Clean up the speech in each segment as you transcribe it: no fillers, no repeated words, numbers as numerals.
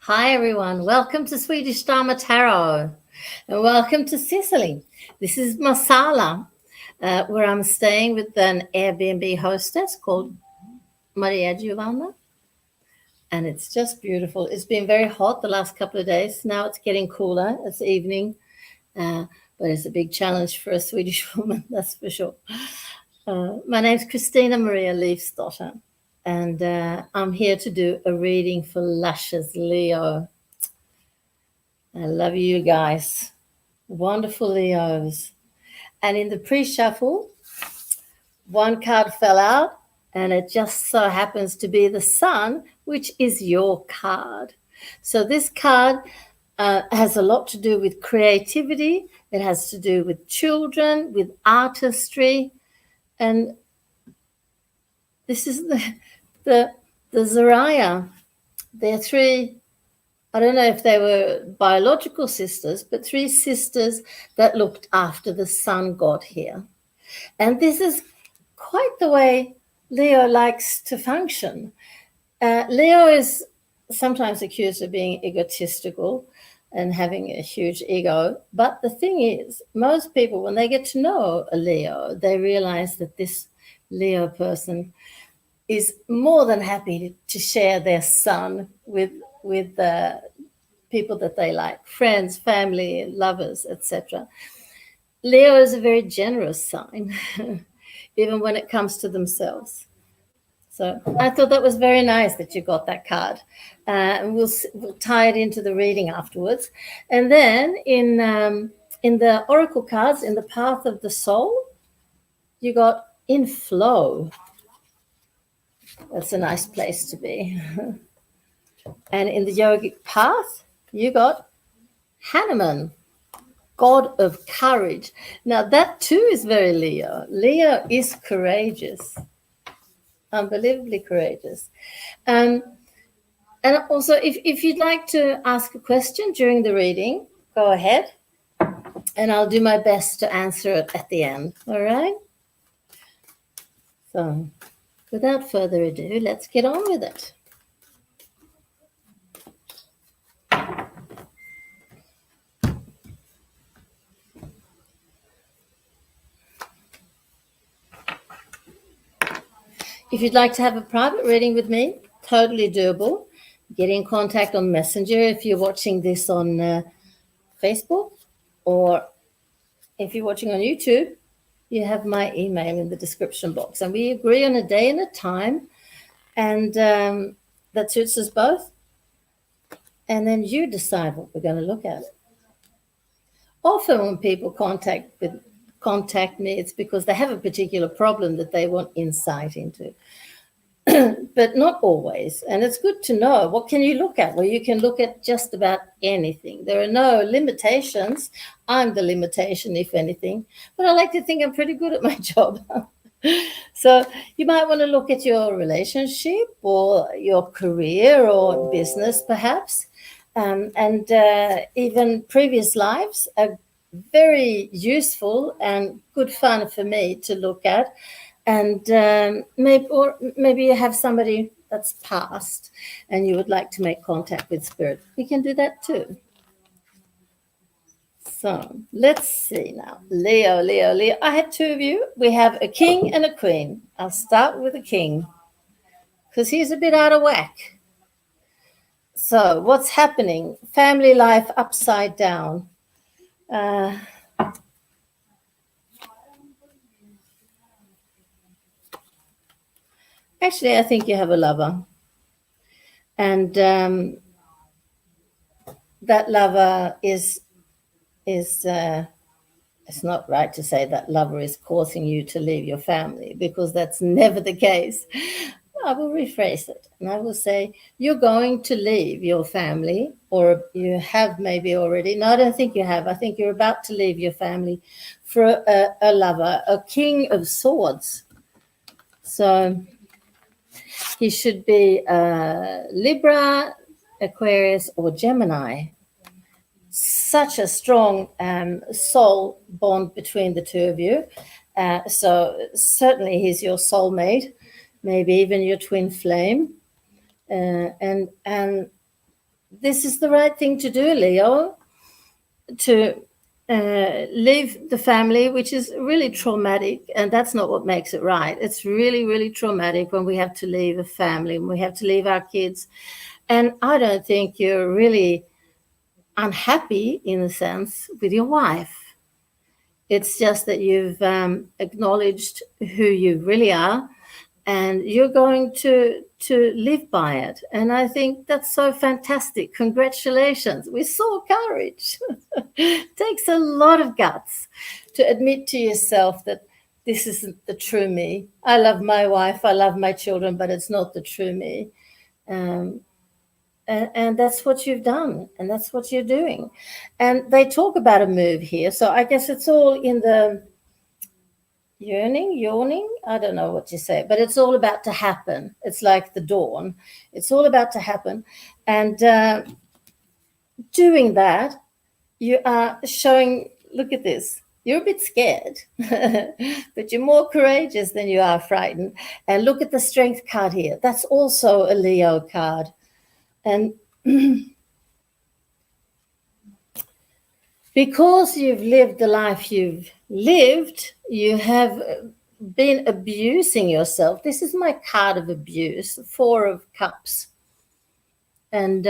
Hi everyone, welcome to Swedish Dharma Tarot and welcome to Sicily. This is Masala, where I'm staying with an Airbnb hostess called Maria Giovanna, and it's just beautiful. It's been very hot the last couple of days. Now it's getting cooler. It's evening, but it's a big challenge for a Swedish woman, that's for sure. My name's christinamarialeifsdotter. And I'm here to do a reading for Luscious Leo. I love you guys. Wonderful Leos. And in the pre-shuffle, one card fell out, and it just so happens to be the Sun, which is your card. So this card has a lot to do with creativity. It has to do with children, with artistry. And this is the Zariah. They're three, I don't know if they were biological sisters, but three sisters that looked after the sun god here. And this is quite the way Leo likes to function. Leo is sometimes accused of being egotistical and having a huge ego. But the thing is, most people, when they get to know a Leo, they realize that this Leo person is more than happy to share their sun with people that they like, friends, family, lovers, etc. Leo is a very generous sign, even when it comes to themselves. So I thought that was very nice that you got that card. And we'll tie it into the reading afterwards. And then in the oracle cards, in the path of the soul, you got in flow. That's a nice place to be. And in the yogic path, you got Hanuman, god of courage. Now that too is very Leo. Leo is courageous, unbelievably courageous. And also, if you'd like to ask a question during the reading, go ahead, and I'll do my best to answer it at the end. All right? So without further ado, let's get on with it. If you'd like to have a private reading with me, totally doable. Get in contact on Messenger if you're watching this on Facebook, or if you're watching on YouTube, you have my email in the description box. And we agree on a day and a time, and that suits us both. And then you decide what we're going to look at. Often when people contact me, it's because they have a particular problem that they want insight into. But not always. And it's good to know, what can you look at? Well, you can look at just about anything. There are no limitations. I'm the limitation, if anything. But I like to think I'm pretty good at my job. So you might want to look at your relationship or your career or business, perhaps. And even previous lives are very useful and good fun for me to look at. And maybe you have somebody that's passed and you would like to make contact with spirit. We can do that too. So let's see now. Leo. I have two of you. We have a king and a queen. I'll start with the king because he's a bit out of whack. So what's happening? Family life upside down. Actually, I think you have a lover. And that lover is it's not right to say that lover is causing you to leave your family, because that's never the case. I will rephrase it, and I will say you're going to leave your family, or you have maybe already. No, I don't think you have. I think you're about to leave your family for a lover, a king of swords. So he should be Libra, Aquarius, or Gemini. Such a strong soul bond between the two of you. So certainly he's your soulmate, maybe even your twin flame. And this is the right thing to do, Leo, to leave the family, which is really traumatic, and that's not what makes it right. It's really, really traumatic when we have to leave a family, when we have to leave our kids. And I don't think you're really unhappy in a sense with your wife. It's just that you've acknowledged who you really are, and you're going to live by it. And I think that's so fantastic. Congratulations. We saw courage. It takes a lot of guts to admit to yourself that this isn't the true me. I love my wife, I love my children, but it's not the true me. And that's what you've done, and that's what you're doing. And they talk about a move here, so I guess it's all in the yawning, I don't know what you say, but it's all about to happen. It's like the dawn. It's all about to happen. And doing that, you are showing, look at this, you're a bit scared, but you're more courageous than you are frightened. And look at the strength card here. That's also a Leo card. And because you've lived the life you've lived, you have been abusing yourself. This is my card of abuse, 4 of Cups. And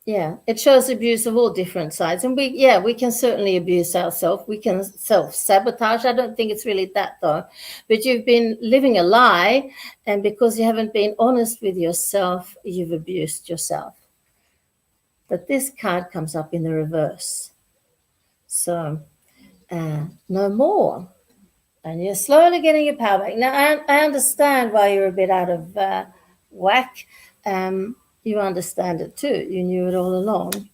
it shows abuse of all different sides. And we can certainly abuse ourselves. We can self-sabotage. I don't think it's really that, though. But you've been living a lie, and because you haven't been honest with yourself, you've abused yourself. But this card comes up in the reverse. So, no more. And you're slowly getting your power back. Now, I understand why you're a bit out of whack. You understand it too. You knew it all along.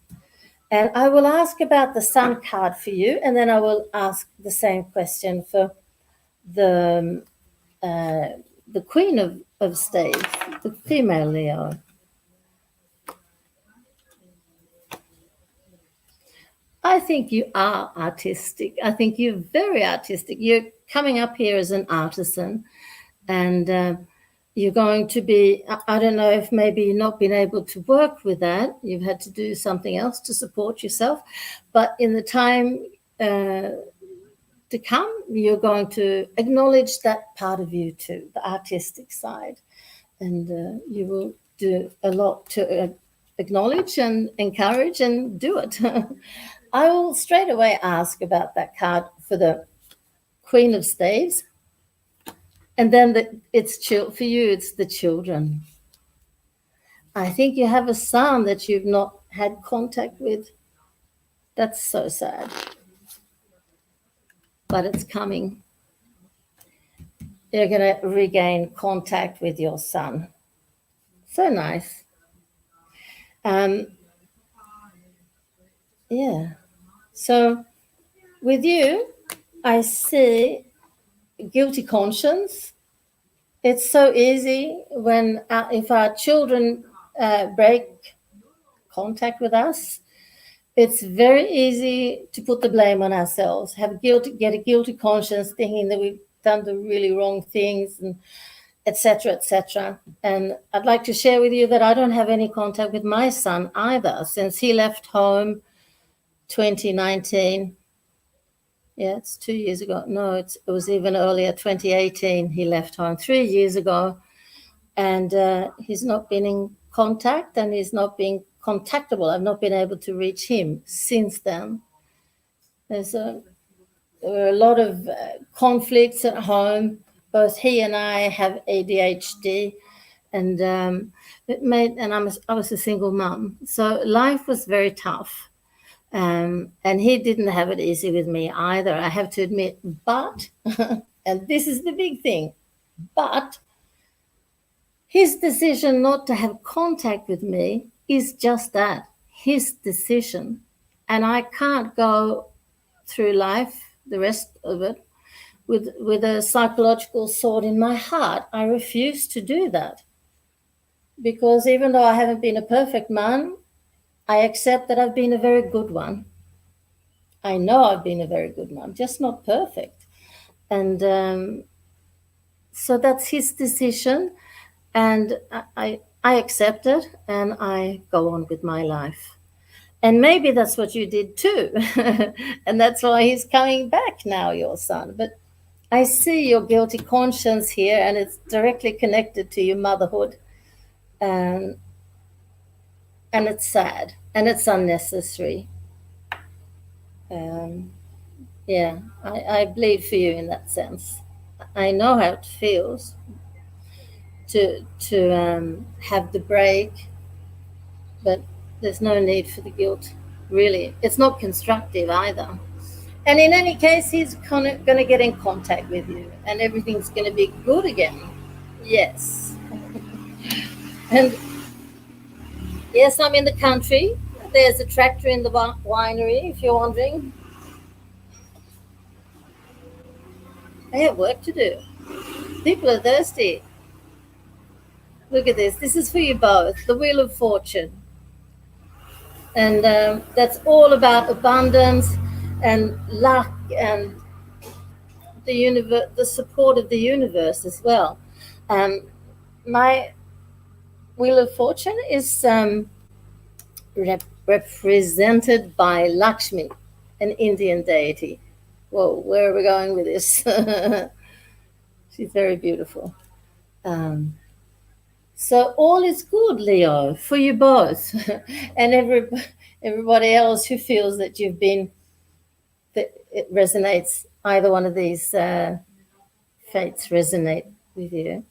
And I will ask about the Sun card for you, and then I will ask the same question for the Queen of Staves, the female Leo. I think you are artistic. I think you're very artistic. You're coming up here as an artisan, and you're going to be, I don't know if maybe you've not been able to work with that. You've had to do something else to support yourself. But in the time to come, you're going to acknowledge that part of you too, the artistic side. And you will do a lot to acknowledge and encourage and do it. I will straight away ask about that card for the Queen of Staves. And then for you, it's the children. I think you have a son that you've not had contact with. That's so sad. But it's coming. You're going to regain contact with your son. So nice. So with you, I see guilty conscience. It's so easy when if our children break contact with us, it's very easy to put the blame on ourselves, get a guilty conscience, thinking that we've done the really wrong things, and etc., etc. And I'd like to share with you that I don't have any contact with my son either since he left home 2019. Yeah, it's 2 years ago. No, it was even earlier, 2018. He left home 3 years ago, and he's not been in contact, and he's not been contactable. I've not been able to reach him since then. There were a lot of conflicts at home. Both he and I have ADHD, and I was a single mum, so life was very tough. And he didn't have it easy with me either, I have to admit. But, and this is the big thing, but his decision not to have contact with me is just that, his decision. And I can't go through life, the rest of it, with a psychological sword in my heart. I refuse to do that. Because even though I haven't been a perfect mom, I accept that I've been a very good one. I know I've been a very good mom, just not perfect. And so that's his decision. And I accept it and I go on with my life. And maybe that's what you did too. And that's why he's coming back now, your son. But I see your guilty conscience here, and it's directly connected to your motherhood. And it's sad and it's unnecessary. Yeah, I bleed for you in that sense. I know how it feels to have the break, but there's no need for the guilt, really. It's not constructive either. And in any case, he's going to get in contact with you and everything's going to be good again. Yes. And yes, I'm in the country. There's a tractor in the winery, if you're wondering. I have work to do. People are thirsty. Look at this. This is for you both. The Wheel of Fortune. And that's all about abundance and luck and the universe, the support of the universe as well. My Wheel of Fortune is represented by Lakshmi, an Indian deity. Whoa, where are we going with this? She's very beautiful. So all is good, Leo, for you both, and everybody else who feels that that it resonates. Either one of these fates resonate with you,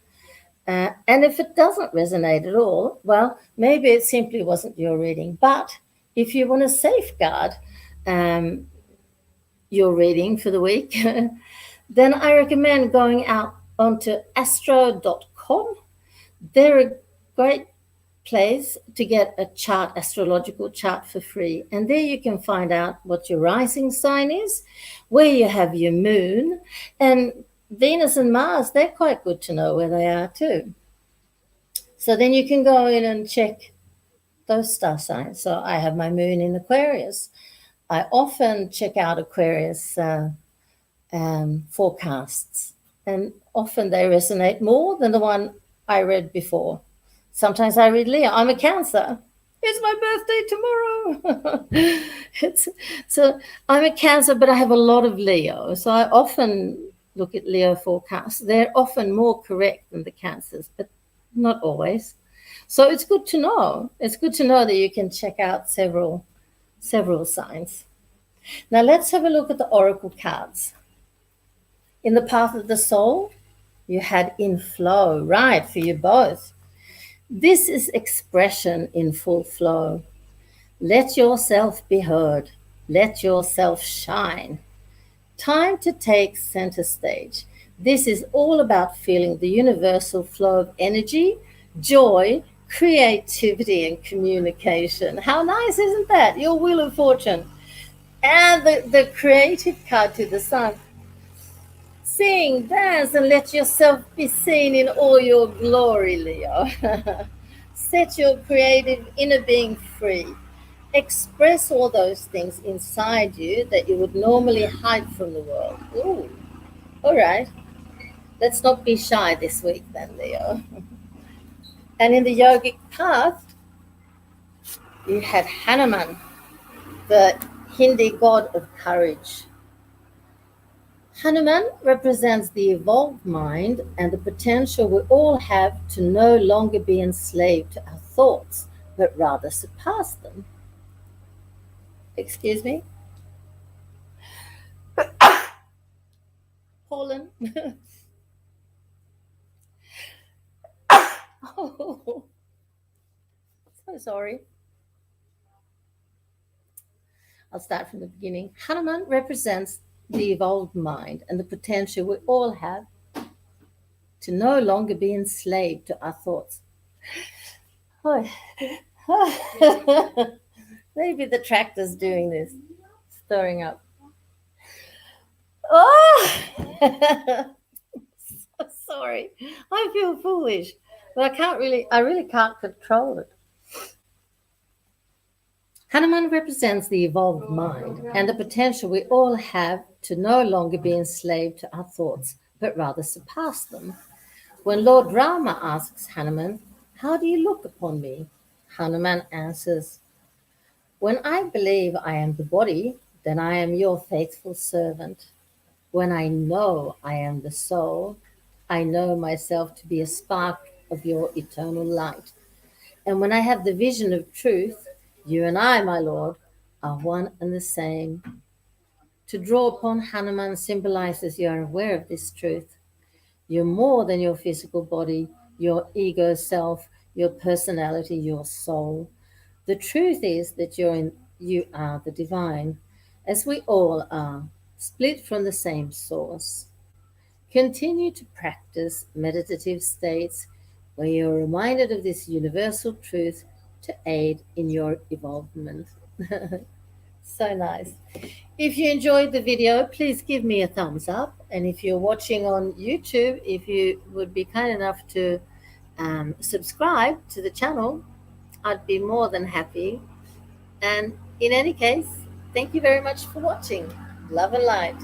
and if it doesn't resonate at all, well, maybe it simply wasn't your reading. But if you want to safeguard your reading for the week, then I recommend going out onto astro.com. They're a great place to get a chart, astrological chart for free. And there you can find out what your rising sign is, where you have your moon, and Venus and Mars, they're quite good to know where they are too. So then you can go in and check those star signs. So I have my moon in Aquarius. I often check out Aquarius forecasts, and often they resonate more than the one I read before. Sometimes I read Leo. I'm a Cancer. It's my birthday tomorrow. So I'm a Cancer, but I have a lot of Leo. So I often look at Leo forecasts. They're often more correct than the Cancers, but not always. So it's good to know. It's good to know that you can check out several signs. Now let's have a look at the oracle cards. In the path of the soul, you had in flow, right, for you both. This is expression in full flow. Let yourself be heard. Let yourself shine. Time to take center stage. This is all about feeling the universal flow of energy, joy, creativity, and communication. How nice, isn't that? Your Wheel of Fortune. And the creative card to the sun. Sing, dance, and let yourself be seen in all your glory, Leo. Set your creative inner being free. Express all those things inside you that you would normally hide from the world. Ooh, all right. Let's not be shy this week then, Leo. And in the yogic path, you had Hanuman, the Hindi god of courage. Hanuman represents the evolved mind and the potential we all have to no longer be enslaved to our thoughts, but rather surpass them. Excuse me? Pollen. Oh, so sorry. I'll start from the beginning. Hanuman represents the evolved mind and the potential we all have to no longer be enslaved to our thoughts. Oh. Maybe the tractor's doing this, stirring up. Oh! So sorry. I feel foolish, but I really can't control it. Hanuman represents the evolved mind and the potential we all have to no longer be enslaved to our thoughts, but rather surpass them. When Lord Rama asks Hanuman, How do you look upon me? Hanuman answers, when I believe I am the body, then I am your faithful servant. When I know I am the soul, I know myself to be a spark of your eternal light. And when I have the vision of truth, you and I, my Lord, are one and the same. To draw upon Hanuman symbolizes you are aware of this truth. You're more than your physical body, your ego self, your personality, your soul. The truth is that you are the divine, as we all are, split from the same source. Continue to practice meditative states where you're reminded of this universal truth to aid in your evolvement. So nice. If you enjoyed the video, please give me a thumbs up. And if you're watching on YouTube, if you would be kind enough to subscribe to the channel, I'd be more than happy. And in any case, thank you very much for watching. Love and light.